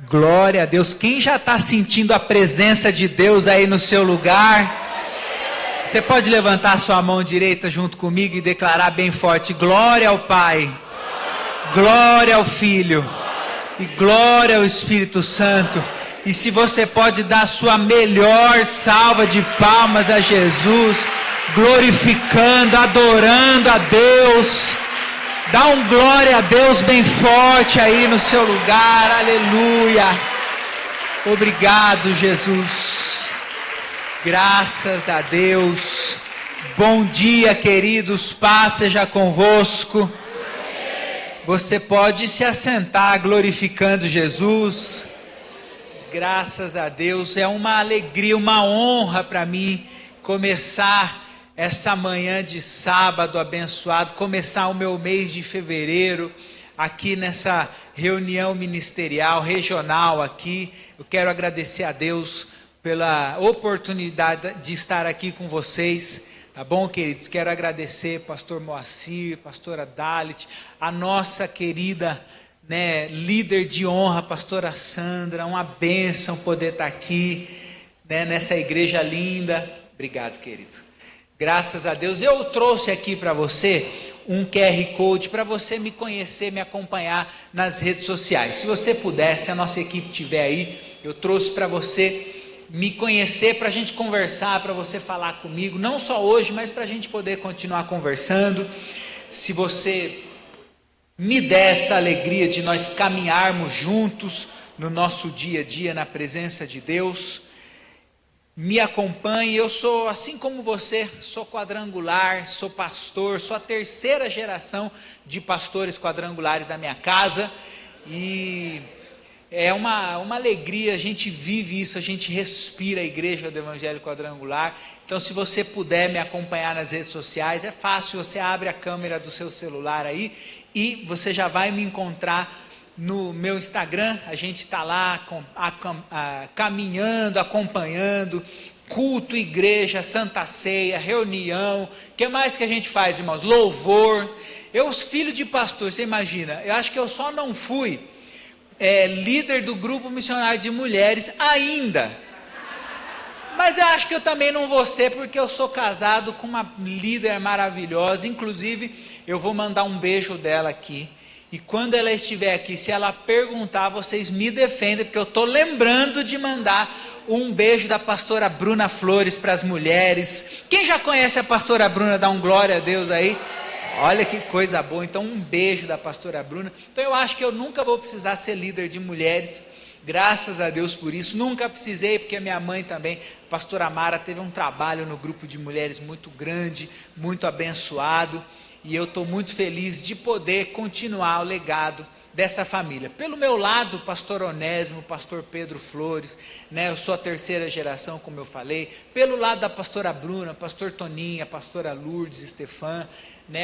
Glória a Deus. Quem já está sentindo a presença de Deus aí no seu lugar? Você pode levantar sua mão direita junto comigo e declarar bem forte: glória ao Pai, glória ao Filho e glória ao Espírito Santo. E se você pode dar a sua melhor salva de palmas a Jesus, glorificando, adorando a Deus. Dá um glória a Deus bem forte aí no seu lugar, aleluia. Obrigado, Jesus. Graças a Deus. Bom dia, queridos, paz seja convosco. Você pode se assentar glorificando Jesus. Graças a Deus, é uma alegria, uma honra para mim começar essa manhã de sábado abençoado, começar o meu mês de fevereiro, aqui nessa reunião ministerial, regional aqui. Eu quero agradecer a Deus pela oportunidade de estar aqui com vocês, tá bom, queridos? Quero agradecer pastor Moacir, pastora Dalit, a nossa querida, líder de honra, pastora Sandra. Uma bênção poder estar aqui, nessa igreja linda. Obrigado, querido. Graças a Deus. Eu trouxe aqui para você um QR Code para você me conhecer, me acompanhar nas redes sociais. Se você puder, se a nossa equipe estiver aí, eu trouxe para você me conhecer, para a gente conversar, para você falar comigo, não só hoje, mas para a gente poder continuar conversando. Se você me der essa alegria de nós caminharmos juntos no nosso dia a dia, na presença de Deus, me acompanhe. Eu sou, assim como você, sou quadrangular, sou pastor, sou a terceira geração de pastores quadrangulares da minha casa, e é uma alegria, a gente vive isso, a gente respira a igreja do Evangelho Quadrangular. Então, se você puder me acompanhar nas redes sociais, é fácil, você abre a câmera do seu celular aí, e você já vai me encontrar no meu Instagram. A gente está lá caminhando, acompanhando, culto, igreja, santa ceia, reunião. O que mais que a gente faz, irmãos? Louvor. Eu, filho de pastor, você imagina, eu acho que eu só não fui líder do grupo missionário de mulheres ainda. Mas eu acho que eu também não vou ser, porque eu sou casado com uma líder maravilhosa. Inclusive, eu vou mandar um beijo dela aqui. E quando ela estiver aqui, se ela perguntar, vocês me defendem, porque eu estou lembrando de mandar um beijo da pastora Bruna Flores para as mulheres. Quem já conhece a pastora Bruna, dá um glória a Deus aí. Olha que coisa boa. Então, um beijo da pastora Bruna. Então, eu acho que eu nunca vou precisar ser líder de mulheres. Graças a Deus por isso. Nunca precisei, porque a minha mãe também, a pastora Mara, teve um trabalho no grupo de mulheres muito grande, muito abençoado. E eu estou muito feliz de poder continuar o legado dessa família. Pelo meu lado, pastor Onésimo, pastor Pedro Flores, eu sou a terceira geração, como eu falei. Pelo lado da pastora Bruna, pastor Toninha, pastora Lourdes, Estefan,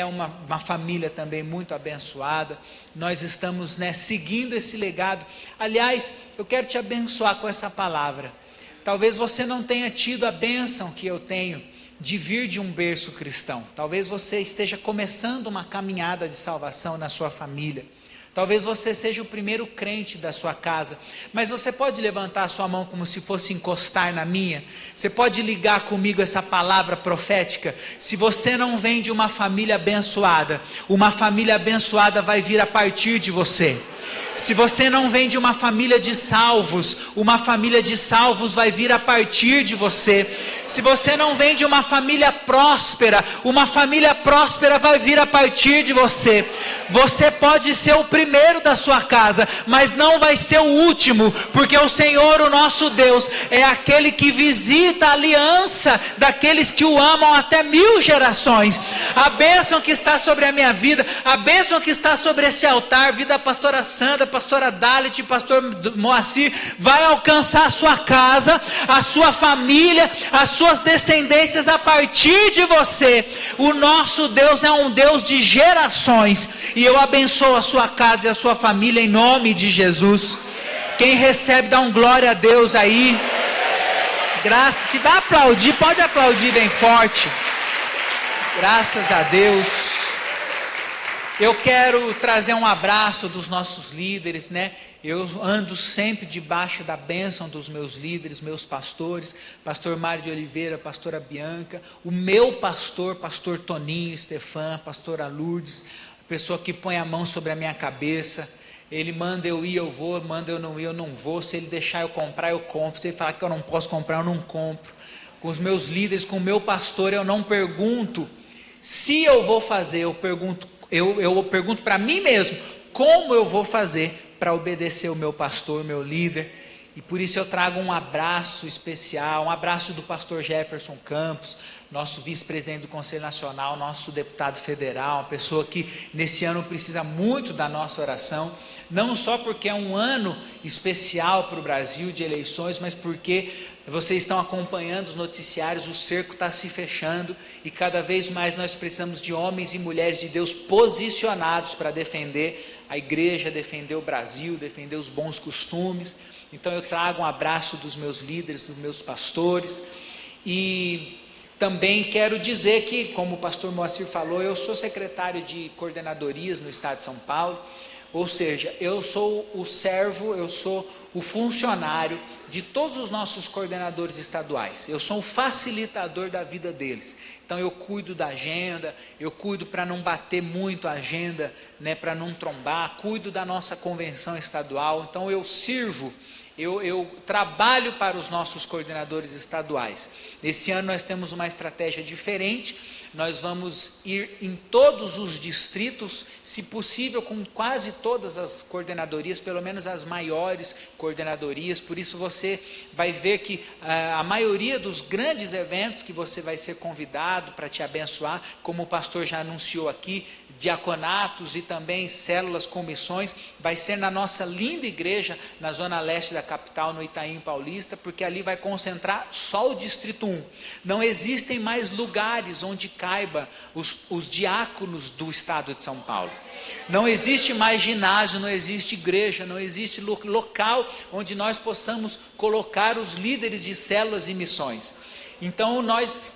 uma família também muito abençoada. Nós estamos seguindo esse legado. Aliás, eu quero te abençoar com essa palavra. Talvez você não tenha tido a bênção que eu tenho de vir de um berço cristão. Talvez você esteja começando uma caminhada de salvação na sua família. Talvez você seja o primeiro crente da sua casa. Mas você pode levantar a sua mão como se fosse encostar na minha? Você pode ligar comigo essa palavra profética? Se você não vem de uma família abençoada vai vir a partir de você. Se você não vem de uma família de salvos vai vir a partir de você. Se você não vem de uma família próspera vai vir a partir de você. Você pode ser o primeiro da sua casa, mas não vai ser o último, porque o Senhor, o nosso Deus, é aquele que visita a aliança daqueles que o amam até 1000 gerações. A bênção que está sobre a minha vida, a bênção que está sobre esse altar, vida da pastora Sandra, pastora Dalit, pastor Moacir, vai alcançar a sua casa, a sua família, as suas descendências a partir de você. O nosso Deus é um Deus de gerações, e eu abençoo a sua casa e a sua família em nome de Jesus. Quem recebe, dá um glória a Deus aí. Graças. Se vai aplaudir, pode aplaudir bem forte. Graças a Deus. Eu quero trazer um abraço dos nossos líderes, Eu ando sempre debaixo da bênção dos meus líderes, meus pastores, pastor Mário de Oliveira, pastora Bianca, o meu pastor, pastor Toninho, Stefan, pastora Lourdes, a pessoa que põe a mão sobre a minha cabeça. Ele manda eu ir, eu vou, manda eu não ir, eu não vou. Se ele deixar eu comprar, eu compro. Se ele falar que eu não posso comprar, eu não compro. Com os meus líderes, com o meu pastor, eu não pergunto se eu vou fazer, eu pergunto para mim mesmo, como eu vou fazer para obedecer o meu pastor, meu líder. E por isso eu trago um abraço especial, um abraço do pastor Jefferson Campos, nosso vice-presidente do Conselho Nacional, nosso deputado federal, uma pessoa que nesse ano precisa muito da nossa oração, não só porque é um ano especial para o Brasil de eleições, mas porque vocês estão acompanhando os noticiários, o cerco está se fechando e cada vez mais nós precisamos de homens e mulheres de Deus posicionados para defender a igreja, defender o Brasil, defender os bons costumes. Então eu trago um abraço dos meus líderes, dos meus pastores, e também quero dizer que, como o pastor Moacir falou, eu sou secretário de coordenadorias no estado de São Paulo, ou seja, eu sou o servo, eu sou o funcionário de todos os nossos coordenadores estaduais, eu sou o facilitador da vida deles. Então eu cuido da agenda, eu cuido para não bater muito a agenda, né, para não trombar, cuido da nossa convenção estadual, então eu sirvo. Eu trabalho para os nossos coordenadores estaduais. Esse ano nós temos uma estratégia diferente, nós vamos ir em todos os distritos, se possível com quase todas as coordenadorias, pelo menos as maiores coordenadorias, por isso você vai ver que a maioria dos grandes eventos que você vai ser convidado para te abençoar, como o pastor já anunciou aqui, diaconatos e também células com missões, vai ser na nossa linda igreja, na zona leste da capital, no Itaim Paulista, porque ali vai concentrar só o Distrito 1. Não existem mais lugares onde caiba os diáconos do estado de São Paulo. Não existe mais ginásio, não existe igreja, não existe local onde nós possamos colocar os líderes de células e missões. Então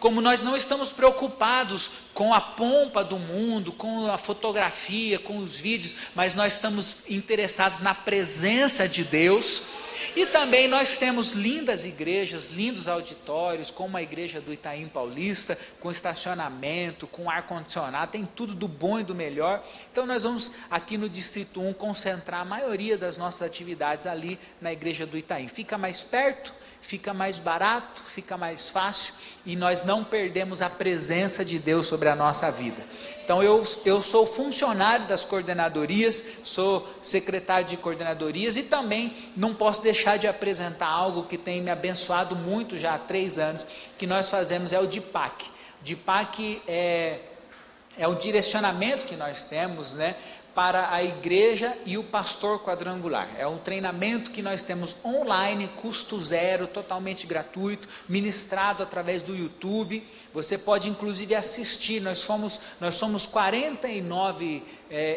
como nós não estamos preocupados com a pompa do mundo, com a fotografia, com os vídeos, mas nós estamos interessados na presença de Deus. E também nós temos lindas igrejas, lindos auditórios, como a igreja do Itaim Paulista, com estacionamento, com ar-condicionado, tem tudo do bom e do melhor. Então nós vamos aqui no Distrito 1 concentrar a maioria das nossas atividades ali na igreja do Itaim. Fica mais perto, fica mais barato, fica mais fácil e nós não perdemos a presença de Deus sobre a nossa vida. Então eu sou funcionário das coordenadorias, sou secretário de coordenadorias e também não posso deixar de apresentar algo que tem me abençoado muito já há 3 anos, que nós fazemos, é o DIPAC. O DIPAC é o direcionamento que nós temos, né, para a igreja e o pastor quadrangular. É um treinamento que nós temos online, custo zero, totalmente gratuito, ministrado através do YouTube. Você pode inclusive assistir, nós somos 49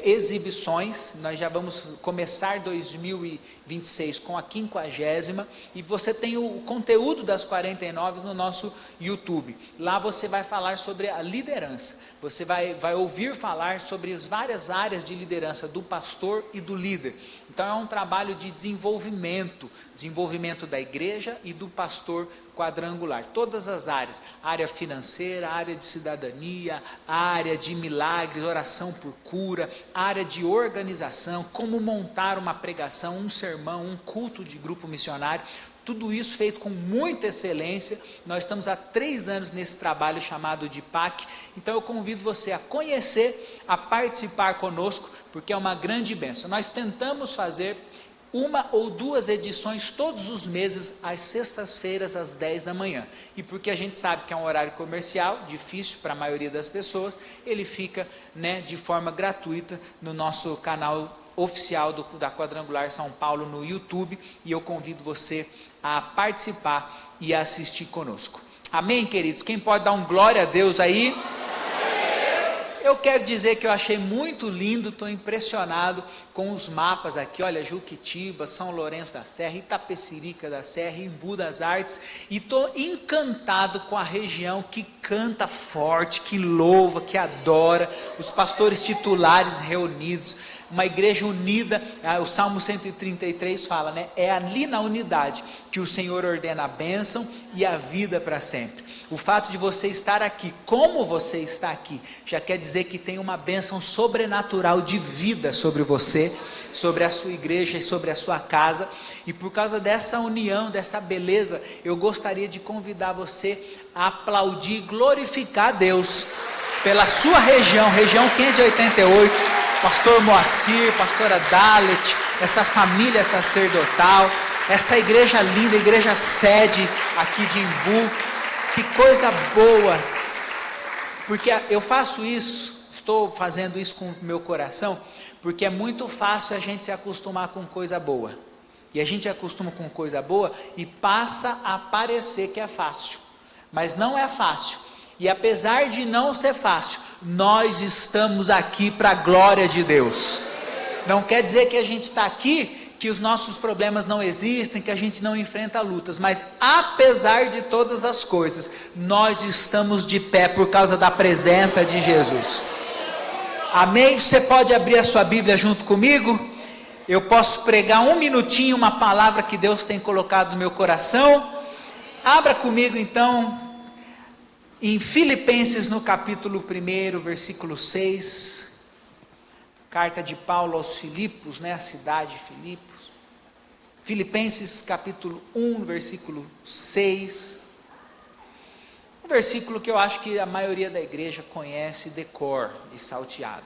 exibições, nós já vamos começar 2026 com a 50ª, e você tem o conteúdo das 49 no nosso YouTube. Lá você vai falar sobre a liderança, você vai ouvir falar sobre as várias áreas de liderança do pastor e do líder. Então é um trabalho de desenvolvimento da igreja e do pastor quadrangular, todas as áreas, área financeira, área de cidadania, área de milagres, oração por cura, área de organização, como montar uma pregação, um sermão, um culto de grupo missionário, tudo isso feito com muita excelência. Nós estamos há 3 anos nesse trabalho chamado DIPAC, então eu convido você a conhecer, a participar conosco, porque é uma grande bênção. Nós tentamos fazer 1 ou 2 edições todos os meses, às sextas-feiras, às 10 da manhã. E porque a gente sabe que é um horário comercial, difícil para a maioria das pessoas, ele fica, né, de forma gratuita no nosso canal oficial da Quadrangular São Paulo no YouTube. E eu convido você a participar e a assistir conosco. Amém, queridos? Quem pode dar um glória a Deus aí? Eu quero dizer que eu achei muito lindo, estou impressionado com os mapas aqui, olha, Juquitiba, São Lourenço da Serra, Itapecerica da Serra, Embu das Artes, e estou encantado com a região que canta forte, que louva, que adora, os pastores titulares reunidos, uma igreja unida. O Salmo 133 fala, né? É ali na unidade que o Senhor ordena a bênção e a vida para sempre. O fato de você estar aqui, como você está aqui, já quer dizer que tem uma bênção sobrenatural de vida sobre você, sobre a sua igreja e sobre a sua casa. E por causa dessa união, dessa beleza, eu gostaria de convidar você a aplaudir e glorificar Deus pela sua região 588, pastor Moacir, pastora Dalet, essa família sacerdotal, essa igreja linda, igreja sede aqui de Embu. Que coisa boa, porque eu faço isso, estou fazendo isso com o meu coração, porque é muito fácil a gente se acostumar com coisa boa, e a gente acostuma com coisa boa e passa a parecer que é fácil, mas não é fácil. E apesar de não ser fácil, nós estamos aqui para a glória de Deus. Não quer dizer que a gente está aqui, que os nossos problemas não existem, que a gente não enfrenta lutas, mas apesar de todas as coisas, nós estamos de pé por causa da presença de Jesus. Amém? Você pode abrir a sua Bíblia junto comigo? Eu posso pregar um minutinho, uma palavra que Deus tem colocado no meu coração. Abra comigo então, em Filipenses no capítulo 1, versículo 6, carta de Paulo aos Filipos, né, a cidade de Filipos. Filipenses capítulo 1, versículo 6, um versículo que eu acho que a maioria da igreja conhece de cor e salteado,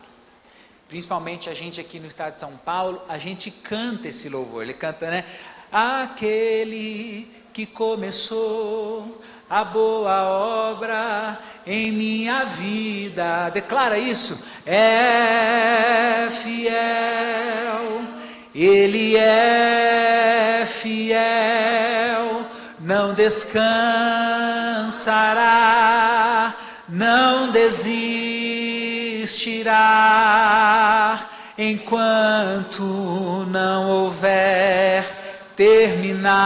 principalmente a gente aqui no estado de São Paulo, a gente canta esse louvor, ele canta, né, aquele que começou a boa obra em minha vida, declara isso, é fiel, Ele é fiel, não descansará, não desistirá, enquanto não houver terminado.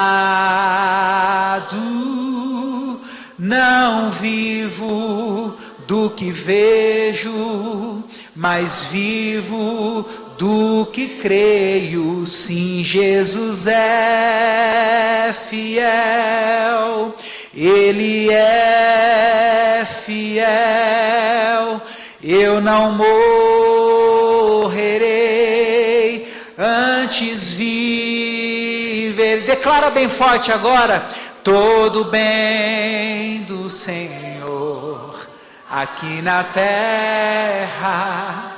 Não vivo do que vejo, mas vivo do que creio. Sim, Jesus é fiel, Ele é fiel, eu não morrerei, antes viver. Declara bem forte agora, todo bem do Senhor aqui na terra.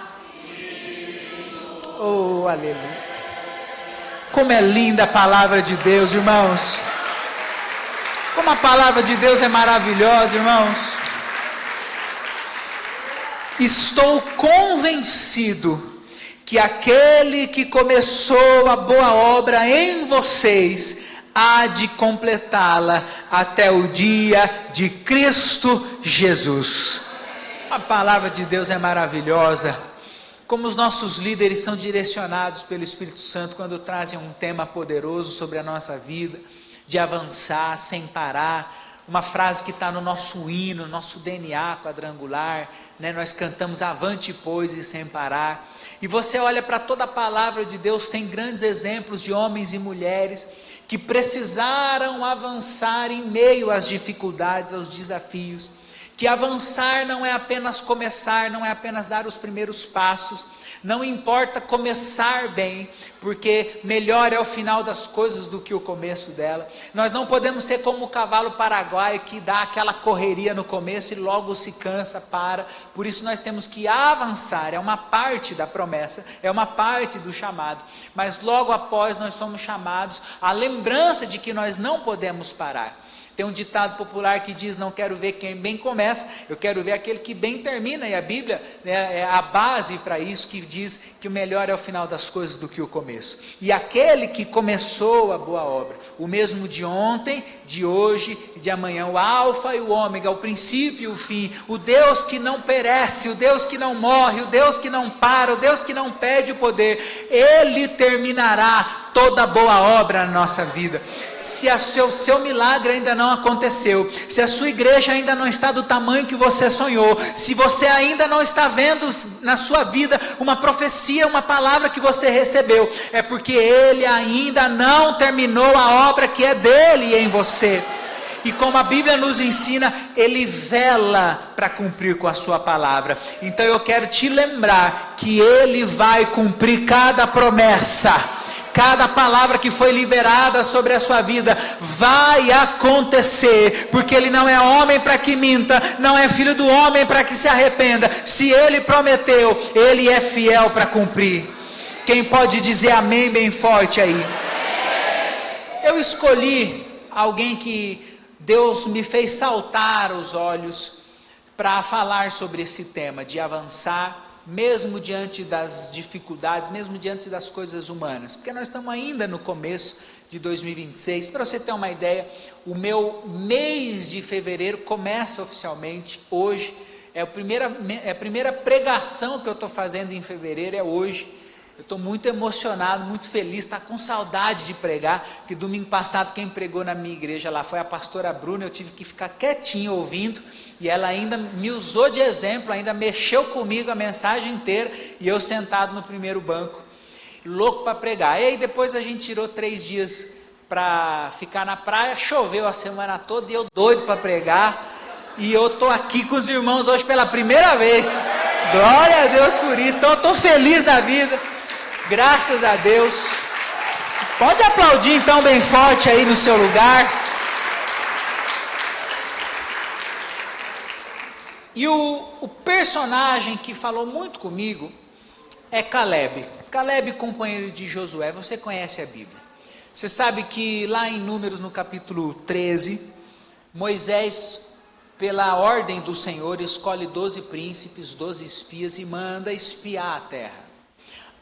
Oh, aleluia. Como é linda a palavra de Deus, irmãos. Como a palavra de Deus é maravilhosa, irmãos. Estou convencido que aquele que começou a boa obra em vocês há de completá-la até o dia de Cristo Jesus. A palavra de Deus é maravilhosa. Como os nossos líderes são direcionados pelo Espírito Santo quando trazem um tema poderoso sobre a nossa vida, de avançar sem parar. Uma frase que está no nosso hino, nosso DNA quadrangular, né? Nós cantamos avante pois e sem parar. E você olha para toda a palavra de Deus, tem grandes exemplos de homens e mulheres que precisaram avançar em meio às dificuldades, aos desafios. Que avançar não é apenas começar, não é apenas dar os primeiros passos, não importa começar bem, porque melhor é o final das coisas do que o começo dela. Nós não podemos ser como o cavalo paraguaio que dá aquela correria no começo e logo se cansa, para. Por isso nós temos que avançar, é uma parte da promessa, é uma parte do chamado, mas logo após nós somos chamados à lembrança de que nós não podemos parar. Tem um ditado popular que diz, não quero ver quem bem começa, eu quero ver aquele que bem termina, e a Bíblia, né, é a base para isso, que diz que o melhor é o final das coisas do que o começo. E aquele que começou a boa obra, o mesmo de ontem, de hoje e de amanhã, o alfa e o ômega, o princípio e o fim, o Deus que não perece, o Deus que não morre, o Deus que não para, o Deus que não perde o poder, Ele terminará toda boa obra na nossa vida. Se o seu milagre ainda não aconteceu, se a sua igreja ainda não está do tamanho que você sonhou, se você ainda não está vendo na sua vida uma profecia, uma palavra que você recebeu, é porque Ele ainda não terminou a obra que é dele em você. E como a Bíblia nos ensina, Ele vela para cumprir com a sua palavra. Então eu quero te lembrar que Ele vai cumprir cada promessa, cada palavra que foi liberada sobre a sua vida vai acontecer, porque Ele não é homem para que minta, não é filho do homem para que se arrependa. Se Ele prometeu, Ele é fiel para cumprir. Quem pode dizer amém bem forte aí? Eu escolhi alguém que Deus me fez saltar os olhos para falar sobre esse tema, de avançar, mesmo diante das dificuldades, mesmo diante das coisas humanas, porque nós estamos ainda no começo de 2026, para você ter uma ideia, o meu mês de fevereiro começa oficialmente hoje, é a primeira pregação que eu estou fazendo em fevereiro, é hoje. Eu estou muito emocionado, muito feliz, está com saudade de pregar, porque domingo passado quem pregou na minha igreja lá foi a pastora Bruna, eu tive que ficar quietinho ouvindo, e ela ainda me usou de exemplo, ainda mexeu comigo a mensagem inteira, e eu sentado no primeiro banco, louco para pregar. E aí depois a gente tirou 3 dias para ficar na praia, choveu a semana toda, e eu doido para pregar, e eu estou aqui com os irmãos hoje pela primeira vez, glória a Deus por isso, então eu estou feliz da vida. Graças a Deus. Você pode aplaudir então bem forte aí no seu lugar. E o personagem que falou muito comigo é Caleb. Caleb, companheiro de Josué. Você conhece a Bíblia. Você sabe que lá em Números, no capítulo 13, Moisés, pela ordem do Senhor, escolhe 12 príncipes, 12 espias e manda espiar a terra.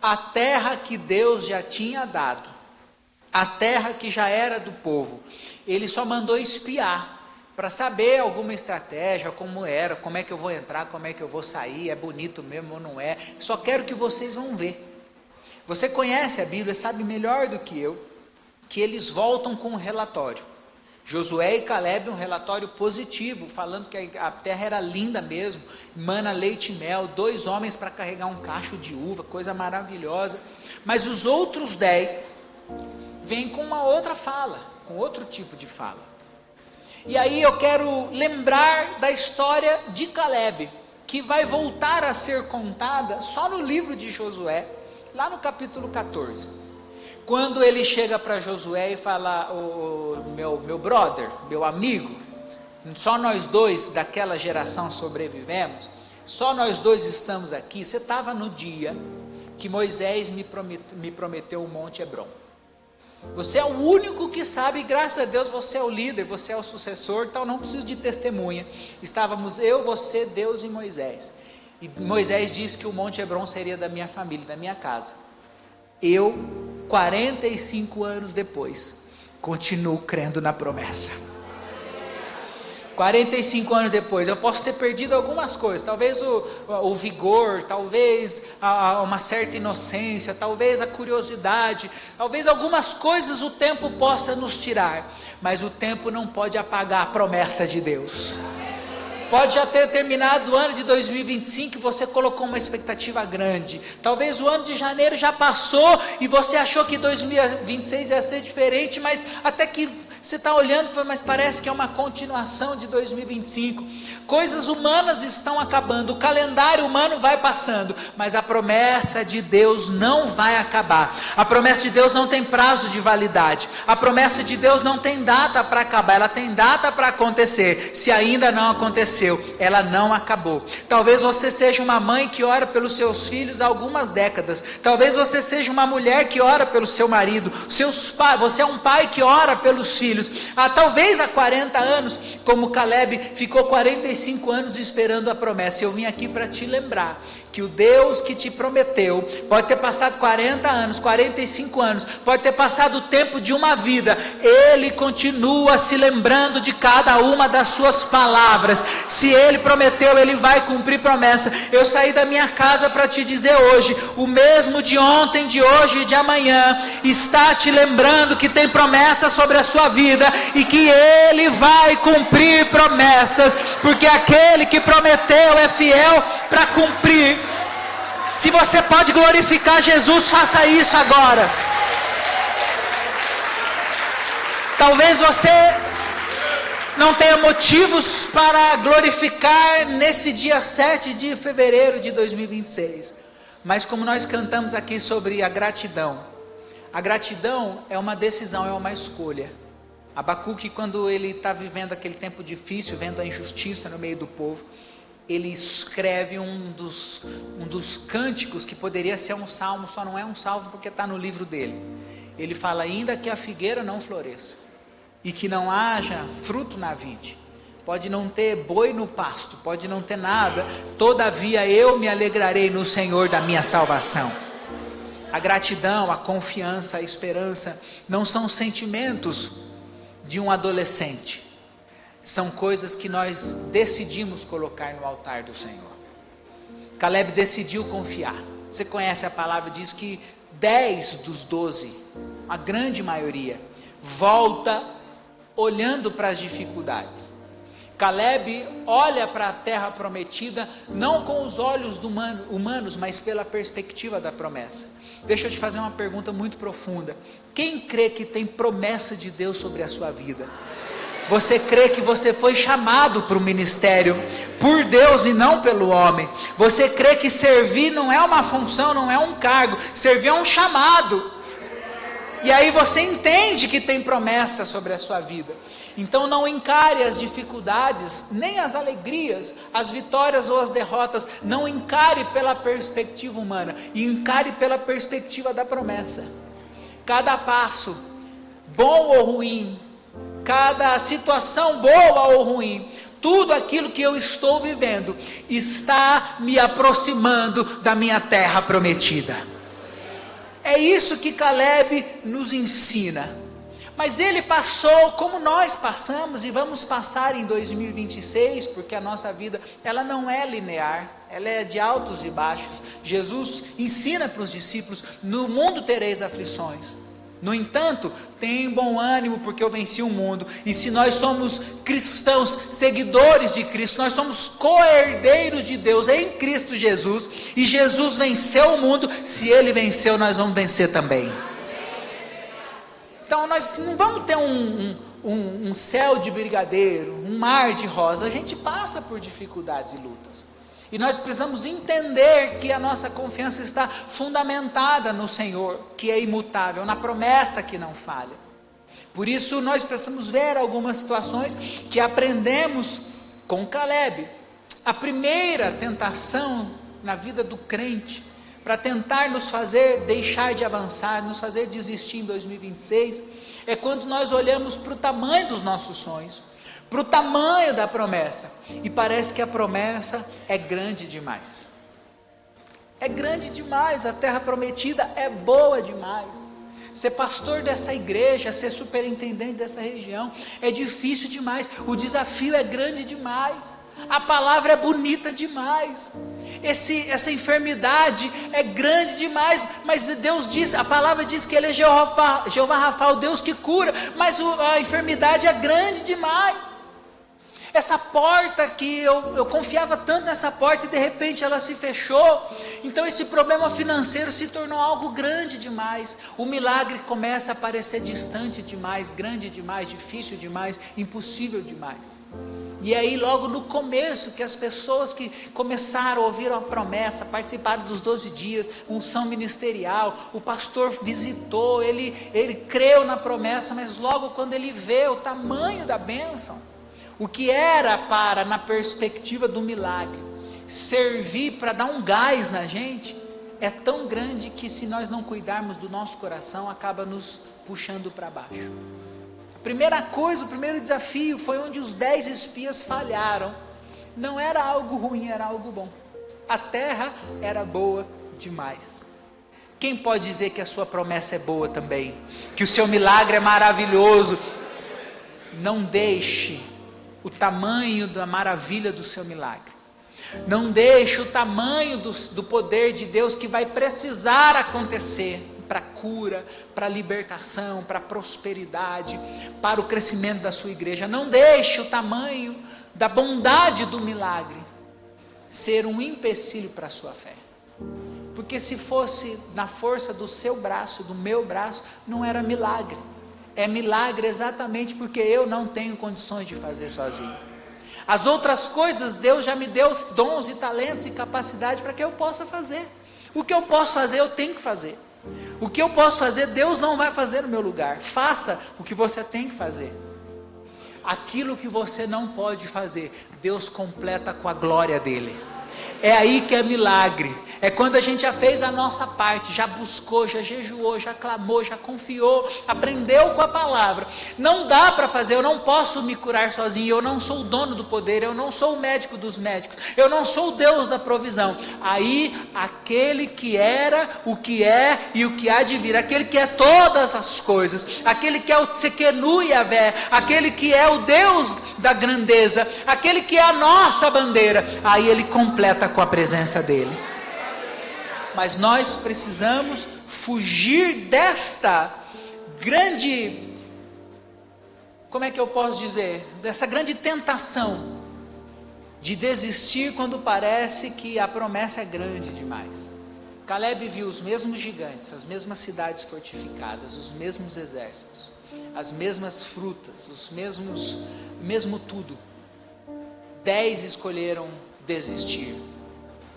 A terra que Deus já tinha dado, a terra que já era do povo, Ele só mandou espiar, para saber alguma estratégia, como era, como é que eu vou entrar, como é que eu vou sair, é bonito mesmo ou não é, só quero que vocês vão ver. Você conhece a Bíblia, sabe melhor do que eu, que eles voltam com um relatório, Josué e Caleb, um relatório positivo, falando que a terra era linda mesmo, mana leite e mel, 2 homens para carregar um cacho de uva, coisa maravilhosa. Mas os outros 10 vêm com uma outra fala, com outro tipo de fala. E aí eu quero lembrar da história de Caleb, que vai voltar a ser contada só no livro de Josué, lá no capítulo 14. Quando ele chega para Josué e fala, meu brother, meu amigo, só nós 2 daquela geração sobrevivemos, só nós 2 estamos aqui, você estava no dia que Moisés me prometeu o Monte Hebron, você é o único que sabe, graças a Deus você é o líder, você é o sucessor, então não preciso de testemunha, estávamos eu, você, Deus e Moisés, e Moisés disse que o Monte Hebron seria da minha família, da minha casa. Eu, 45 anos depois, continuo crendo na promessa. 45 anos depois, eu posso ter perdido algumas coisas, talvez o vigor, talvez uma certa inocência, talvez a curiosidade, talvez algumas coisas o tempo possa nos tirar, mas o tempo não pode apagar a promessa de Deus. Pode já ter terminado o ano de 2025 e você colocou uma expectativa grande. Talvez o ano de janeiro já passou e você achou que 2026 ia ser diferente, mas até que você está olhando, mas parece que é uma continuação de 2025. Coisas humanas estão acabando, o calendário humano vai passando, mas a promessa de Deus não vai acabar. A promessa de Deus não tem prazo de validade. A promessa de Deus não tem data para acabar, ela tem data para acontecer. Se ainda não aconteceu, ela não acabou. Talvez você seja uma mãe que ora pelos seus filhos há algumas décadas. Talvez você seja uma mulher que ora pelo seu marido. Você é um pai que ora pelos filhos. filhos. Talvez há 40 anos, como Caleb ficou 45 anos esperando a promessa. Eu vim aqui para te lembrar que o Deus que te prometeu, pode ter passado 40 anos, 45 anos, pode ter passado o tempo de uma vida, Ele continua se lembrando de cada uma das suas palavras. Se Ele prometeu, Ele vai cumprir promessa. Eu saí da minha casa para te dizer hoje, o mesmo de ontem, de hoje e de amanhã, está te lembrando que tem promessa sobre a sua vida, e que Ele vai cumprir promessas, porque aquele que prometeu é fiel para cumprir. Se você pode glorificar Jesus, faça isso agora. Talvez você não tenha motivos para glorificar nesse dia 7 de fevereiro de 2026, mas como nós cantamos aqui sobre a gratidão é uma decisão, é uma escolha. Abacuque, quando ele está vivendo aquele tempo difícil, vendo a injustiça no meio do povo, ele escreve um dos cânticos que poderia ser um salmo, só não é um salmo porque está no livro dele. Ele fala: ainda que a figueira não floresça, e que não haja fruto na vide, pode não ter boi no pasto, pode não ter nada, todavia eu me alegrarei no Senhor da minha salvação. A gratidão, a confiança, a esperança não são sentimentos de um adolescente, são coisas que nós decidimos colocar no altar do Senhor. Caleb decidiu confiar. Você conhece a palavra, diz que 10 dos 12, a grande maioria, volta olhando para as dificuldades. Caleb olha para a terra prometida, não com os olhos humanos, mas pela perspectiva da promessa. Deixa eu te fazer uma pergunta muito profunda. Quem crê que tem promessa de Deus sobre a sua vida? Você crê que você foi chamado para o ministério por Deus e não pelo homem? Você crê que servir não é uma função, não é um cargo, servir é um chamado. E aí você entende que tem promessa sobre a sua vida. Então não encare as dificuldades, nem as alegrias, as vitórias ou as derrotas, não encare pela perspectiva humana, encare pela perspectiva da promessa. Cada passo, bom ou ruim, cada situação boa ou ruim, tudo aquilo que eu estou vivendo, está me aproximando da minha terra prometida. É isso que Caleb nos ensina. Mas ele passou como nós passamos e vamos passar em 2026, porque a nossa vida, ela não é linear, ela é de altos e baixos. Jesus ensina para os discípulos: no mundo tereis aflições. No entanto, tem bom ânimo, porque eu venci o mundo. E se nós somos cristãos, seguidores de Cristo, nós somos co-herdeiros de Deus em Cristo Jesus, e Jesus venceu o mundo. Se Ele venceu, nós vamos vencer também. Então nós não vamos ter um céu de brigadeiro, um mar de rosa. A gente passa por dificuldades e lutas, e nós precisamos entender que a nossa confiança está fundamentada no Senhor, que é imutável, na promessa que não falha. Por isso nós precisamos ver algumas situações que aprendemos com Caleb. A primeira tentação na vida do crente, para tentar nos fazer deixar de avançar, nos fazer desistir em 2026, é quando nós olhamos para o tamanho dos nossos sonhos, para o tamanho da promessa, e parece que a promessa é grande demais. É grande demais, a terra prometida é boa demais. Ser pastor dessa igreja, ser superintendente dessa região, é difícil demais, o desafio é grande demais, a palavra é bonita demais, essa enfermidade é grande demais, mas Deus diz, a palavra diz que Ele é Jeová Rafa, o Deus que cura, mas a enfermidade é grande demais. Essa porta que eu confiava tanto nessa porta e de repente ela se fechou, então esse problema financeiro se tornou algo grande demais, o milagre começa a parecer distante demais, grande demais, difícil demais, impossível demais. E aí logo no começo, que as pessoas que começaram a ouvir a promessa, participaram dos 12 dias, unção ministerial, o pastor visitou, ele creu na promessa, mas logo quando ele vê o tamanho da bênção, o que era para, na perspectiva do milagre, servir para dar um gás na gente, é tão grande que se nós não cuidarmos do nosso coração, acaba nos puxando para baixo. A primeira coisa, o primeiro desafio foi onde os 10 espias falharam. Não era algo ruim, era algo bom. A terra era boa demais. Quem pode dizer que a sua promessa é boa também? Que o seu milagre é maravilhoso? Não deixe o tamanho da maravilha do seu milagre. Não deixe o tamanho do poder de Deus que vai precisar acontecer para cura, para libertação, para prosperidade, para o crescimento da sua igreja. Não deixe o tamanho da bondade do milagre ser um empecilho para a sua fé. Porque se fosse na força do seu braço, do meu braço, não era milagre. É milagre exatamente porque eu não tenho condições de fazer sozinho. As outras coisas, Deus já me deu dons e talentos e capacidade para que eu possa fazer. O que eu posso fazer, eu tenho que fazer. O que eu posso fazer, Deus não vai fazer no meu lugar. Faça o que você tem que fazer. Aquilo que você não pode fazer, Deus completa com a glória dele. É aí que é milagre. É quando a gente já fez a nossa parte, já buscou, já jejuou, já clamou, já confiou, aprendeu com a palavra. Não dá para fazer, eu não posso me curar sozinho, eu não sou o dono do poder, eu não sou o médico dos médicos, eu não sou o Deus da provisão. Aí, aquele que era, o que é e o que há de vir, aquele que é todas as coisas, aquele que é o Tsekenu Yahvé, aquele que é o Deus da grandeza, aquele que é a nossa bandeira, aí ele completa com a presença dele. Mas nós precisamos fugir desta grande, como é que eu posso dizer, dessa grande tentação de desistir quando parece que a promessa é grande demais. Caleb viu os mesmos gigantes, as mesmas cidades fortificadas, os mesmos exércitos, as mesmas frutas, mesmo tudo. 10 escolheram desistir,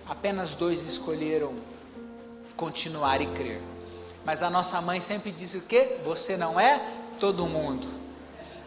apenas 2 escolheram continuar e crer. Mas a nossa mãe sempre diz o quê? Você não é todo mundo.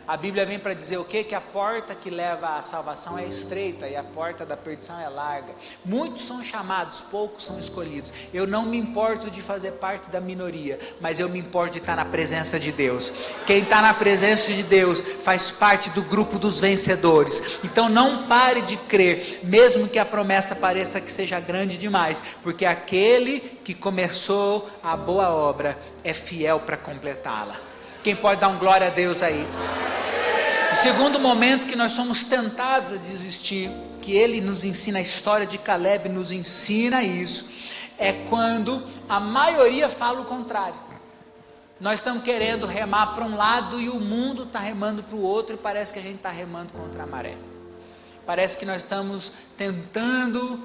A Bíblia vem para dizer o quê? Que a porta que leva à salvação é estreita e a porta da perdição é larga. Muitos são chamados, poucos são escolhidos. Eu não me importo de fazer parte da minoria, mas eu me importo de estar na presença de Deus. Quem está na presença de Deus faz parte do grupo dos vencedores. Então não pare de crer, mesmo que a promessa pareça que seja grande demais, porque aquele que começou a boa obra é fiel para completá-la. Quem pode dar um glória a Deus aí? O segundo momento que nós somos tentados a desistir, que ele nos ensina, a história de Caleb nos ensina isso, é quando a maioria fala o contrário. Nós estamos querendo remar para um lado e o mundo está remando para o outro e parece que a gente está remando contra a maré. Parece que nós estamos tentando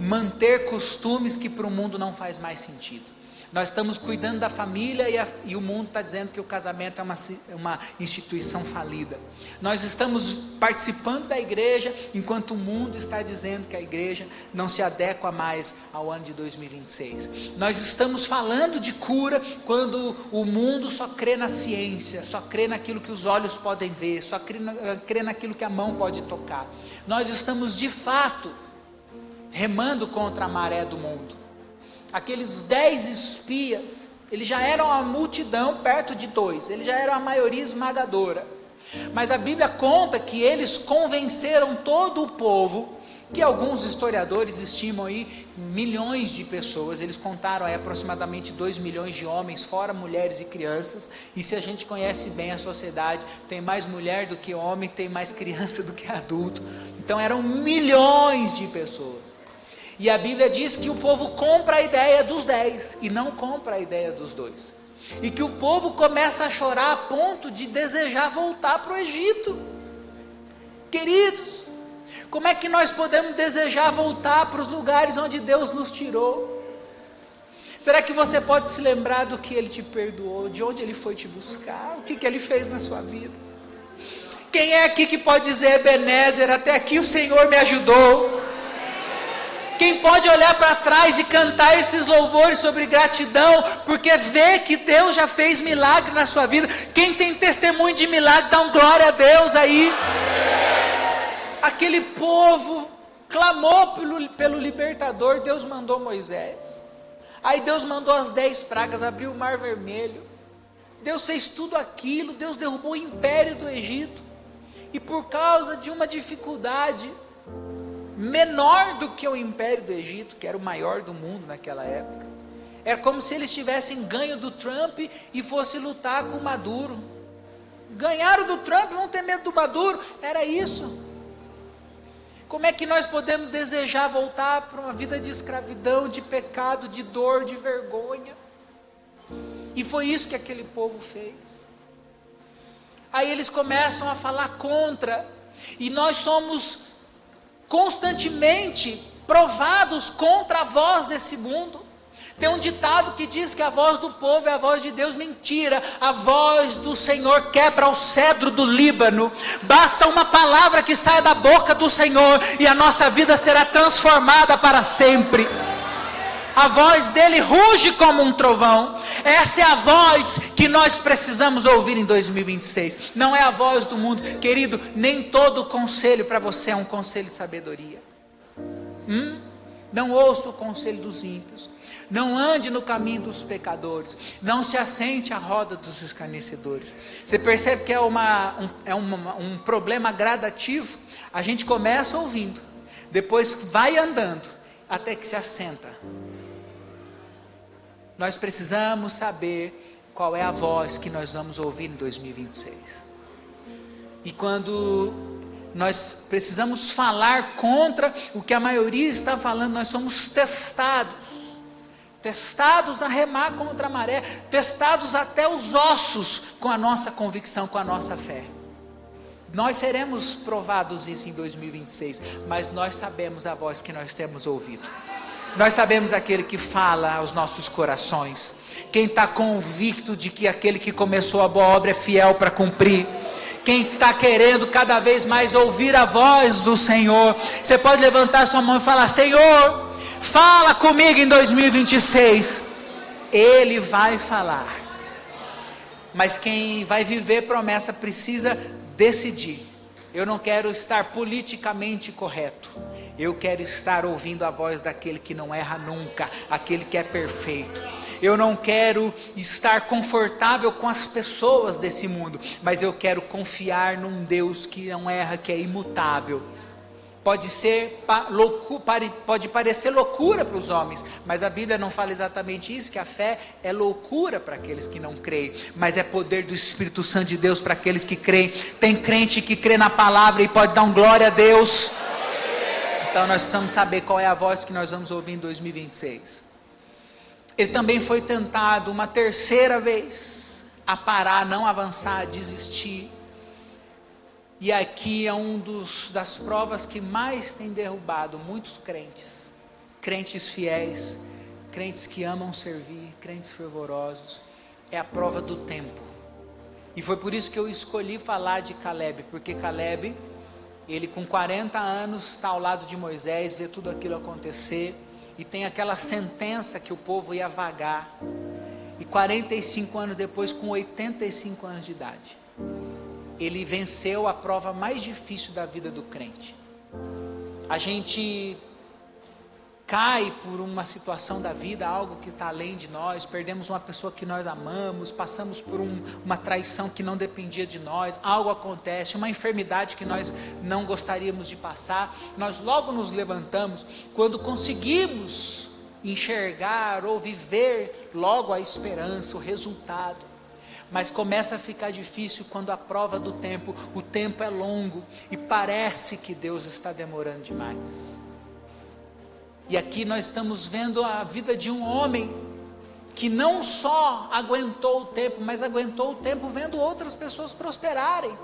manter costumes que para o mundo não faz mais sentido. Nós estamos cuidando da família e o mundo está dizendo que o casamento é uma instituição falida. Nós estamos participando da igreja enquanto o mundo está dizendo que a igreja não se adequa mais ao ano de 2026. Nós estamos falando de cura quando o mundo só crê na ciência, só crê naquilo que os olhos podem ver, só crê naquilo que a mão pode tocar. Nós estamos de fato remando contra a maré do mundo. Aqueles 10 espias, eles já eram a multidão perto de 2, eles já eram a maioria esmagadora, mas a Bíblia conta que eles convenceram todo o povo, que alguns historiadores estimam aí milhões de pessoas, eles contaram aí aproximadamente 2 milhões de homens, fora mulheres e crianças, e se a gente conhece bem a sociedade, tem mais mulher do que homem, tem mais criança do que adulto, então eram milhões de pessoas. E a Bíblia diz que o povo compra a ideia dos 10 e não compra a ideia dos 2. E que o povo começa a chorar a ponto de desejar voltar para o Egito. Queridos, como é que nós podemos desejar voltar para os lugares onde Deus nos tirou? Será que você pode se lembrar do que Ele te perdoou, de onde Ele foi te buscar, o que Ele fez na sua vida? Quem é aqui que pode dizer, Ebenezer, até aqui o Senhor me ajudou? Quem pode olhar para trás e cantar esses louvores sobre gratidão, porque vê que Deus já fez milagre na sua vida? Quem tem testemunho de milagre, dá um glória a Deus aí. Aquele povo clamou pelo libertador, Deus mandou Moisés. Aí Deus mandou as 10 pragas, abriu o mar vermelho. Deus fez tudo aquilo, Deus derrubou o império do Egito, e por causa de uma dificuldade menor do que o império do Egito, que era o maior do mundo naquela época, era como se eles tivessem ganho do Trump e fossem lutar com o Maduro. Ganharam do Trump, vão ter medo do Maduro, era isso. Como é que nós podemos desejar voltar para uma vida de escravidão, de pecado, de dor, de vergonha? E foi isso que aquele povo fez. Aí eles começam a falar contra, e nós somos constantemente provados contra a voz desse mundo. Tem um ditado que diz que a voz do povo é a voz de Deus. Mentira, a voz do Senhor quebra o cedro do Líbano. Basta uma palavra que saia da boca do Senhor e a nossa vida será transformada para sempre. A voz dele ruge como um trovão. Essa é a voz que nós precisamos ouvir em 2026. Não é a voz do mundo. Querido, nem todo conselho para você é um conselho de sabedoria. Não ouça o conselho dos ímpios. Não ande no caminho dos pecadores. Não se assente à roda dos escarnecedores. Você percebe que é um problema gradativo. A gente começa ouvindo, depois vai andando, até que se assenta. Nós precisamos saber qual é a voz que nós vamos ouvir em 2026. E quando nós precisamos falar contra o que a maioria está falando, nós somos testados a remar contra a maré, testados até os ossos com a nossa convicção, com a nossa fé. Nós seremos provados isso em 2026, mas nós sabemos a voz que nós temos ouvido. Nós sabemos aquele que fala aos nossos corações. Quem está convicto de que aquele que começou a boa obra é fiel para cumprir. Quem está querendo cada vez mais ouvir a voz do Senhor. Você pode levantar sua mão e falar: Senhor, fala comigo em 2026. Ele vai falar. Mas quem vai viver promessa precisa decidir. Eu não quero estar politicamente correto. Eu quero estar ouvindo a voz daquele que não erra nunca, aquele que é perfeito. Eu não quero estar confortável com as pessoas desse mundo, mas eu quero confiar num Deus que não erra, que é imutável. Pode parecer loucura para os homens, mas a Bíblia não fala exatamente isso, que a fé é loucura para aqueles que não creem, mas é poder do Espírito Santo de Deus para aqueles que creem. Tem crente que crê na palavra e pode dar um glória a Deus. Então nós precisamos saber qual é a voz que nós vamos ouvir em 2026. Ele também foi tentado uma terceira vez a parar, não avançar, a desistir. E aqui é das provas que mais tem derrubado muitos crentes. Crentes fiéis, crentes que amam servir, crentes fervorosos. É a prova do tempo. E foi por isso que eu escolhi falar de Caleb, porque Caleb, ele com 40 anos está ao lado de Moisés, vê tudo aquilo acontecer, e tem aquela sentença que o povo ia vagar. E 45 anos depois, com 85 anos de idade, ele venceu a prova mais difícil da vida do crente. A gente cai por uma situação da vida, algo que está além de nós, perdemos uma pessoa que nós amamos, passamos por uma traição que não dependia de nós, algo acontece, uma enfermidade que nós não gostaríamos de passar, nós logo nos levantamos, quando conseguimos enxergar ou viver logo a esperança, o resultado. Mas começa a ficar difícil quando a prova do tempo, o tempo é longo e parece que Deus está demorando demais. E aqui nós estamos vendo a vida de um homem que não só aguentou o tempo, mas aguentou o tempo vendo outras pessoas prosperarem.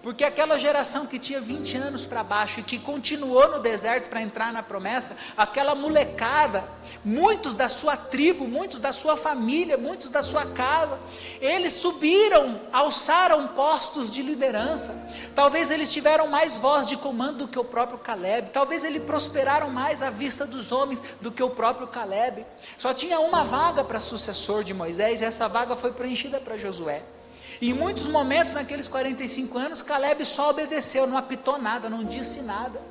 Porque aquela geração que tinha 20 anos para baixo e que continuou no deserto para entrar na promessa, aquela molecada, muitos da sua tribo, muitos da sua família, muitos da sua casa, eles subiram, alçaram postos de liderança. Talvez eles tiveram mais voz de comando do que o próprio Caleb. Talvez eles prosperaram mais à vista dos homens do que o próprio Caleb. Só tinha uma vaga para sucessor de Moisés e essa vaga foi preenchida para Josué. E em muitos momentos, naqueles 45 anos, Caleb só obedeceu, não apitou nada, não disse nada.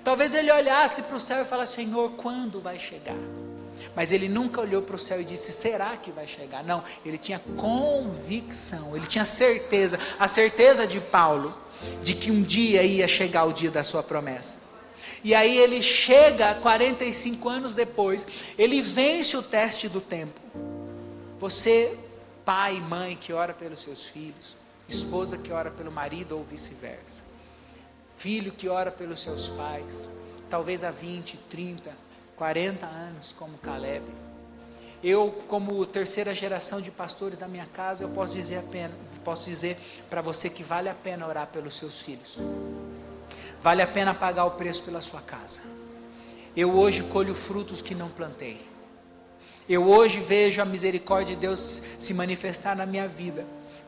Talvez ele olhasse para o céu e falasse: Senhor, quando vai chegar? Mas ele nunca olhou para o céu e disse, será que vai chegar? Não, ele tinha convicção, ele tinha certeza, a certeza de Paulo, de que um dia ia chegar o dia da sua promessa. E aí ele chega 45 anos depois, ele vence o teste do tempo. Você, pai e mãe que ora pelos seus filhos, esposa que ora pelo marido ou vice-versa, filho que ora pelos seus pais, talvez há 20, 30, 40 anos, como Caleb. Eu, como terceira geração de pastores da minha casa, eu posso dizer para você que vale a pena orar pelos seus filhos. Vale a pena pagar o preço pela sua casa. Eu hoje colho frutos que não plantei. Eu hoje vejo a misericórdia de Deus se manifestar na minha vida.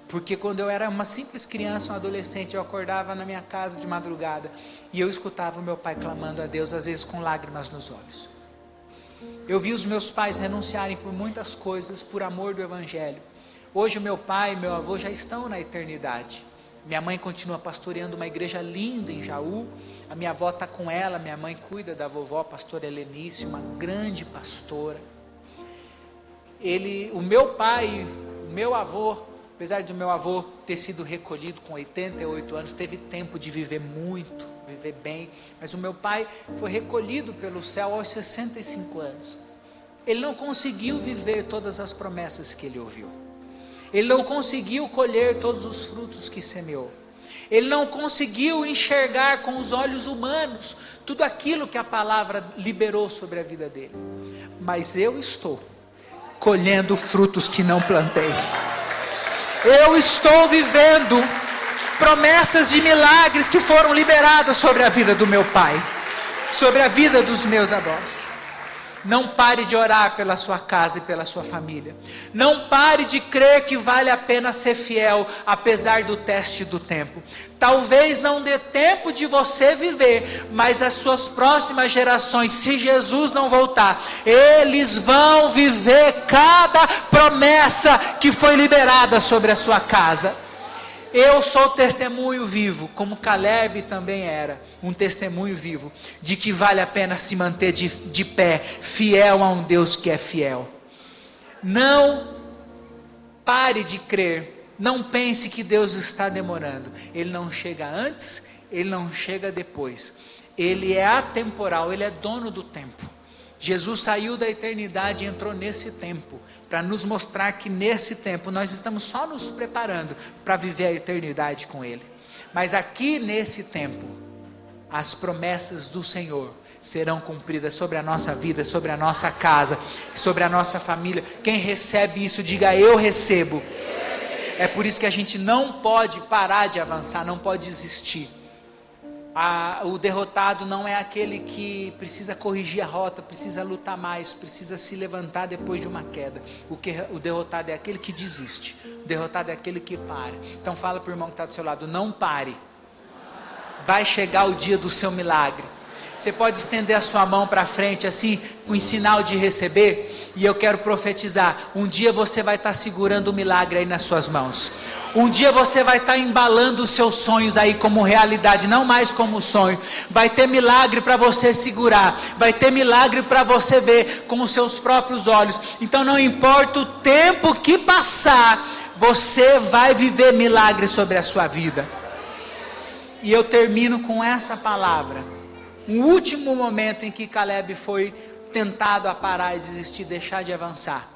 Porque quando eu era uma simples criança, um adolescente, eu acordava na minha casa de madrugada e eu escutava o meu pai clamando a Deus, às vezes com lágrimas nos olhos. Eu vi os meus pais renunciarem por muitas coisas por amor do Evangelho. Hoje o meu pai e meu avô já estão na eternidade. Minha mãe continua pastoreando uma igreja linda em Jaú. A minha avó está com ela, minha mãe cuida da vovó, a pastora Helenice, uma grande pastora. O meu pai, o meu avô, apesar do meu avô ter sido recolhido com 88 anos, teve tempo de viver muito, viver bem, mas o meu pai foi recolhido pelo céu aos 65 anos. Ele não conseguiu viver todas as promessas que ele ouviu. Ele não conseguiu colher todos os frutos que semeou. Ele não conseguiu enxergar com os olhos humanos tudo aquilo que a palavra liberou sobre a vida dele. Mas eu estou colhendo frutos que não plantei. Eu estou vivendo promessas de milagres que foram liberadas sobre a vida do meu pai, sobre a vida dos meus avós. Não pare de orar pela sua casa e pela sua família. Não pare de crer que vale a pena ser fiel, apesar do teste do tempo. Talvez não dê tempo de você viver, mas as suas próximas gerações, se Jesus não voltar, eles vão viver cada promessa que foi liberada sobre a sua casa. Eu sou testemunho vivo, como Caleb também era, um testemunho vivo, de que vale a pena se manter de pé, fiel a um Deus que é fiel. Não pare de crer, não pense que Deus está demorando. Ele não chega antes, Ele não chega depois. Ele é atemporal, Ele é dono do tempo. Jesus saiu da eternidade e entrou nesse tempo, para nos mostrar que nesse tempo nós estamos só nos preparando para viver a eternidade com Ele. Mas aqui nesse tempo, as promessas do Senhor serão cumpridas sobre a nossa vida, sobre a nossa casa, sobre a nossa família. Quem recebe isso, diga: eu recebo. É por isso que a gente não pode parar de avançar, não pode desistir. O derrotado não é aquele que precisa corrigir a rota, precisa lutar mais, precisa se levantar depois de uma queda. O derrotado é aquele que desiste. O derrotado é aquele que para. Então fala para o irmão que está do seu lado: não pare. Vai chegar o dia do seu milagre. Você pode estender a sua mão para frente assim, com sinal de receber. E eu quero profetizar: um dia você vai estar segurando o milagre aí nas suas mãos. Um dia você vai estar embalando os seus sonhos aí como realidade, não mais como sonho. Vai ter milagre para você segurar, vai ter milagre para você ver com os seus próprios olhos. Então não importa o tempo que passar, você vai viver milagre sobre a sua vida. E eu termino com essa palavra. Um último momento em que Caleb foi tentado a parar e desistir, deixar de avançar.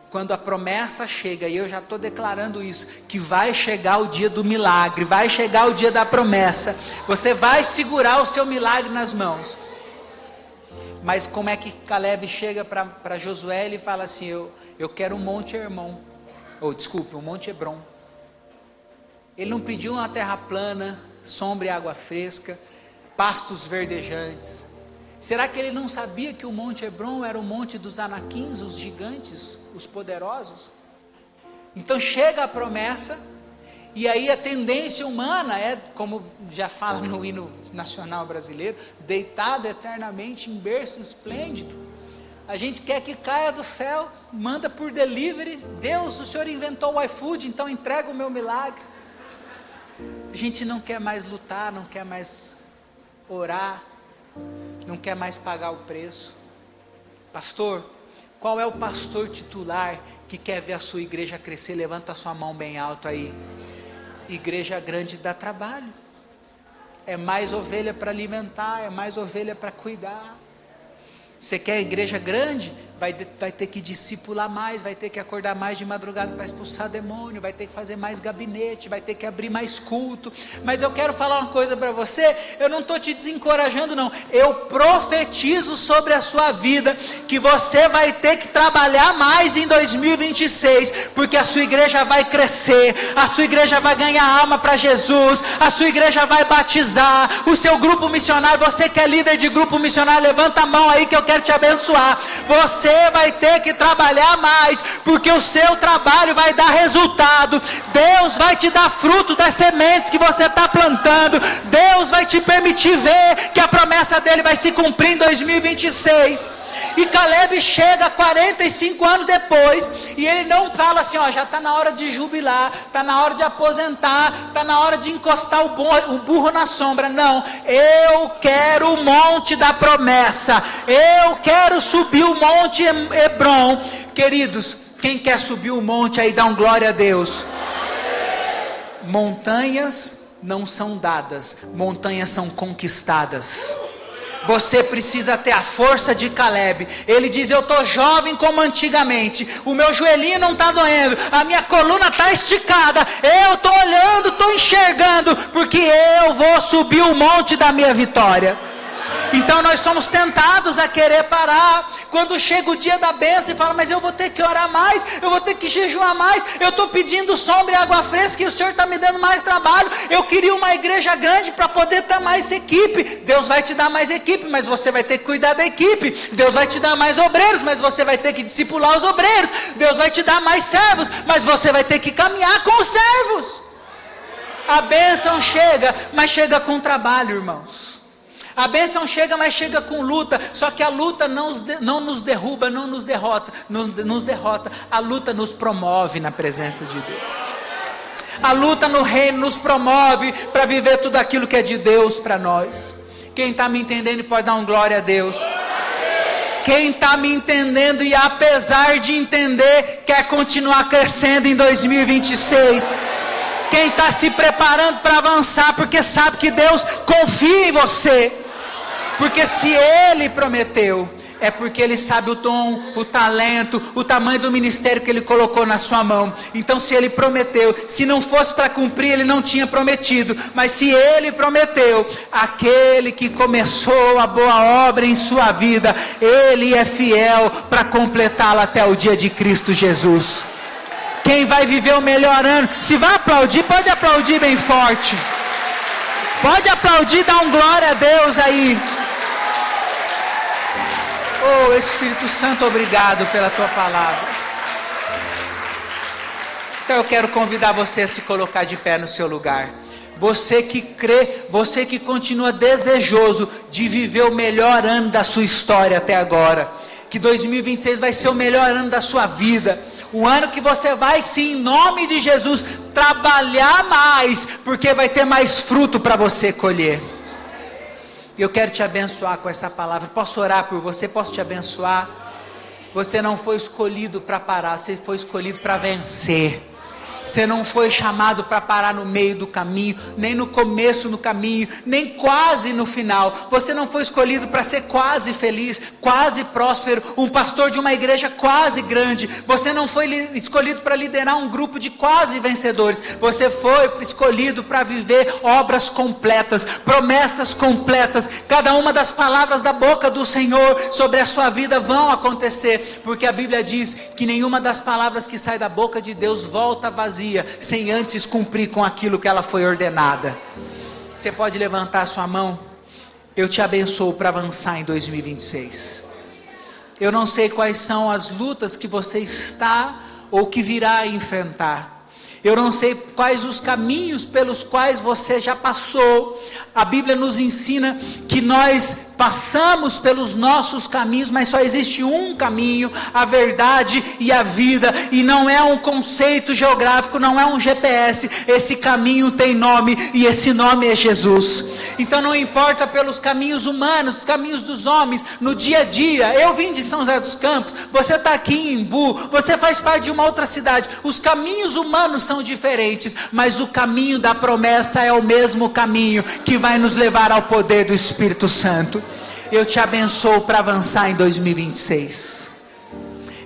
Quando a promessa chega, e eu já estou declarando isso, que vai chegar o dia do milagre, vai chegar o dia da promessa, você vai segurar o seu milagre nas mãos. Mas como é que Caleb chega para Josué e fala assim: eu quero um monte Hermon, um monte Hebron. Ele não pediu uma terra plana, sombra e água fresca, pastos verdejantes. Será que ele não sabia que o Monte Hebron era o monte dos Anaquins, os gigantes, os poderosos? Então chega a promessa, e aí a tendência humana é, como já fala no hino nacional brasileiro, deitado eternamente em berço esplêndido. A gente quer que caia do céu, manda por delivery. Deus, o Senhor inventou o iFood, então entrega o meu milagre. A gente não quer mais lutar, não quer mais orar, não quer mais pagar o preço. Pastor, Qual é o pastor titular que quer ver a sua igreja crescer? Levanta a sua mão bem alto aí. Igreja grande dá trabalho. É mais ovelha para alimentar, é mais ovelha para cuidar. Você quer igreja grande? Vai ter que discipular mais, vai ter que acordar mais de madrugada para expulsar demônio, vai ter que fazer mais gabinete, vai ter que abrir mais culto. Mas eu quero falar uma coisa para você, eu não estou te desencorajando não, eu profetizo sobre a sua vida, que você vai ter que trabalhar mais em 2026, porque a sua igreja vai crescer, a sua igreja vai ganhar alma para Jesus, a sua igreja vai batizar, o seu grupo missionário, você que é líder de grupo missionário, levanta a mão aí que eu quero te abençoar. Você vai ter que trabalhar mais, porque o seu trabalho vai dar resultado. Deus vai te dar fruto das sementes que você está plantando. Deus vai te permitir ver que a promessa dele vai se cumprir em 2026. E Caleb chega 45 anos depois, e ele não fala assim, ó, já está na hora de jubilar, está na hora de aposentar, está na hora de encostar o burro na sombra. Não, eu quero o monte da promessa, eu quero subir o monte Hebron. Queridos, quem quer subir o monte aí, dá um glória a Deus. Montanhas não são dadas, montanhas são conquistadas. Você precisa ter a força de Caleb. Ele diz, eu estou jovem como antigamente, o meu joelhinho não está doendo, a minha coluna está esticada, eu estou olhando, estou enxergando, porque eu vou subir o monte da minha vitória. Então nós somos tentados a querer parar, quando chega o dia da bênção e fala, mas eu vou ter que orar mais, eu vou ter que jejuar mais, eu estou pedindo sombra e água fresca e o Senhor está me dando mais trabalho, eu queria uma igreja grande para poder ter mais equipe. Deus vai te dar mais equipe, mas você vai ter que cuidar da equipe. Deus vai te dar mais obreiros, mas você vai ter que discipular os obreiros. Deus vai te dar mais servos, mas você vai ter que caminhar com os servos. A bênção chega, mas chega com trabalho, irmãos. A bênção chega, mas chega com luta. Só que a luta não nos derruba, não nos derrota, nos derrota. A luta nos promove na presença de Deus. A luta no reino nos promove para viver tudo aquilo que é de Deus para nós. Quem está me entendendo pode dar um glória a Deus. Quem está me entendendo e apesar de entender, quer continuar crescendo em 2026. Quem está se preparando para avançar, porque sabe que Deus confia em você. Porque se Ele prometeu, é porque Ele sabe o dom, o talento, o tamanho do ministério que Ele colocou na sua mão. Então se Ele prometeu, se não fosse para cumprir, Ele não tinha prometido. Mas se Ele prometeu, aquele que começou a boa obra em sua vida, Ele é fiel para completá-la até o dia de Cristo Jesus. Quem vai viver o melhor ano, se vai aplaudir, pode aplaudir bem forte. Pode aplaudir, dar um glória a Deus aí. Oh, Espírito Santo, obrigado pela tua palavra. Então eu quero convidar você a se colocar de pé no seu lugar. Você que crê, você que continua desejoso de viver o melhor ano da sua história até agora. Que 2026 vai ser o melhor ano da sua vida. O ano que você vai, sim, em nome de Jesus, trabalhar mais, porque vai ter mais fruto para você colher. Eu quero te abençoar com essa palavra. Posso orar por você? Posso te abençoar? Você não foi escolhido para parar, você foi escolhido para vencer. Você não foi chamado para parar no meio do caminho, nem no começo do caminho, nem quase no final. Você não foi escolhido para ser quase feliz, quase próspero, um pastor de uma igreja quase grande. Você não foi escolhido para liderar um grupo de quase vencedores. Você foi escolhido para viver obras completas, promessas completas. Cada uma das palavras da boca do Senhor sobre a sua vida vão acontecer, porque a Bíblia diz que nenhuma das palavras que sai da boca de Deus volta vazia, sem antes cumprir com aquilo que ela foi ordenada. Você pode levantar a sua mão. Eu te abençoo para avançar em 2026. Eu não sei quais são as lutas que você está ou que virá a enfrentar. Eu não sei quais os caminhos pelos quais você já passou. A Bíblia nos ensina que nós passamos pelos nossos caminhos, mas só existe um caminho, a verdade e a vida, e não é um conceito geográfico, não é um GPS, esse caminho tem nome, e esse nome é Jesus. Então não importa pelos caminhos humanos, os caminhos dos homens, no dia a dia. Eu vim de São José dos Campos, você está aqui em Imbu, você faz parte de uma outra cidade, os caminhos humanos são diferentes, mas o caminho da promessa é o mesmo caminho, que vai nos levar ao poder do Espírito Santo. Eu te abençoo para avançar em 2026,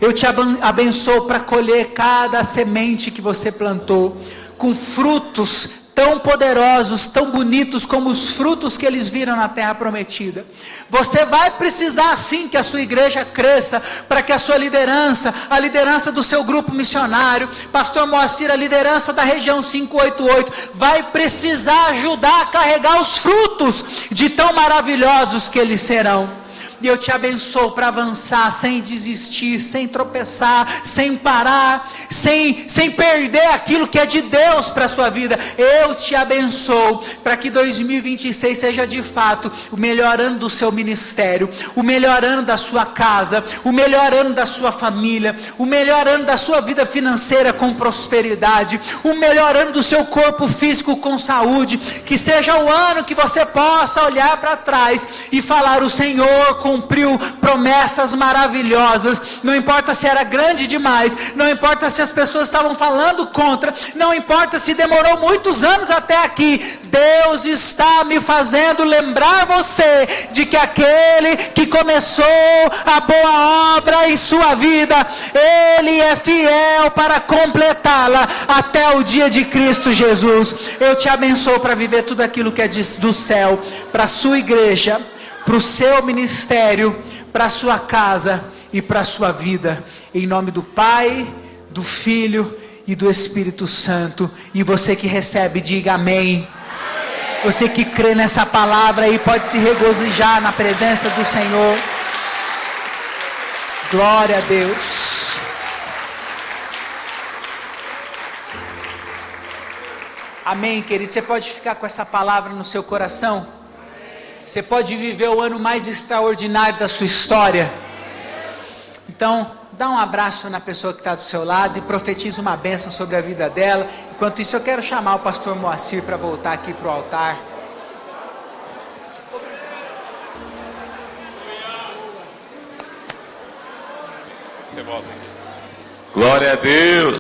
eu te abençoo para colher cada semente que você plantou, com frutos tão poderosos, tão bonitos como os frutos que eles viram na terra prometida. Você vai precisar sim que a sua igreja cresça, para que a sua liderança, a liderança do seu grupo missionário, pastor Moacir, a liderança da região 588, vai precisar ajudar a carregar os frutos de tão maravilhosos que eles serão. E eu te abençoo para avançar, sem desistir, sem tropeçar, sem parar, sem perder aquilo que é de Deus para a sua vida. Eu te abençoo para que 2026 seja de fato o melhor ano do seu ministério, o melhor ano da sua casa, o melhor ano da sua família, o melhor ano da sua vida financeira com prosperidade, o melhor ano do seu corpo físico com saúde. Que seja o ano que você possa olhar para trás e falar: o Senhor cumpriu promessas maravilhosas. Não importa se era grande demais, não importa se as pessoas estavam falando contra, não importa se demorou muitos anos até aqui, Deus está me fazendo lembrar você de que aquele que começou a boa obra em sua vida, Ele é fiel para completá-la até o dia de Cristo Jesus. Eu te abençoo para viver tudo aquilo que é do céu, para a sua igreja, para o seu ministério, para a sua casa e para a sua vida, em nome do Pai, do Filho e do Espírito Santo. E você que recebe, diga amém. Você que crê nessa palavra aí pode se regozijar na presença do Senhor. Glória a Deus. Amém, querido. Você pode ficar com essa palavra no seu coração? Você pode viver o ano mais extraordinário da sua história. Então, dá um abraço na pessoa que está do seu lado e profetiza uma bênção sobre a vida dela. Enquanto isso, eu quero chamar o pastor Moacir para voltar aqui para o altar. Você volta. Glória a Deus.